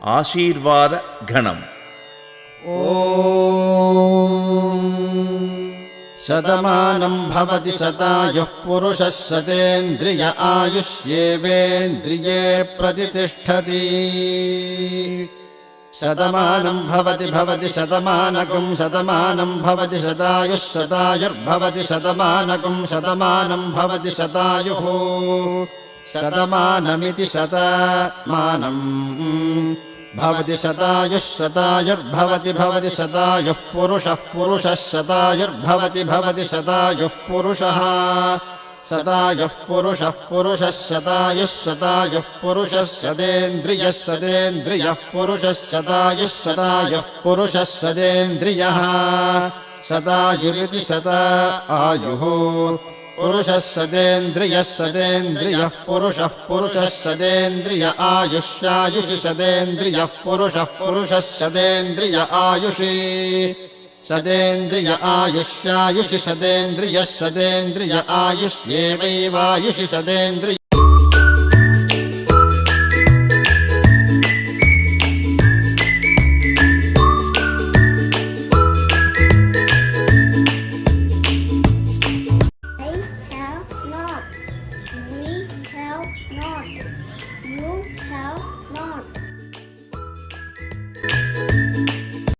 ఆశీర్వాద ఘనం. శతమానం భవతి శతాయుః పురుషः శతేంద్రియ ఆయుష్యేవేంద్రియే ప్రతిష్టతి. శతమానం భవతి భవతి శతమానకం శతమానం భవతి శతాయుః శతాయుర్భవతి శతమానకం శతమానం భవతి శతాయుః శతమానమితి శతమానం భవతి శతాయుః శతాయుర్భవతి భవతి శతాయుః పురుషः పురుషः శతాయుర్భవతి భవతి శతాయుః పురుషः శతాయుః పురుషः పురుషः శతాయుః శతాయుః పురుషः శతేంద్రియः శతేంద్రియः పురుషः శతాయుః శతాయుః పురుషः శతేంద్రియः శతాయురితి శతాయుః పురుషः శతేంద్రియः శతేంద్రియः పురుషः పురుషः శతేంద్రియ ఆయుష్యాయుషి శతేంద్రియः పురుషः పురుషः శతేంద్రియ ఆయుషి శతేంద్రియ ఆయుష్యాయుషి శతేంద్రియः శతేంద్రియ ఆయుష్యేవైవాయుషి శతేంద్రియ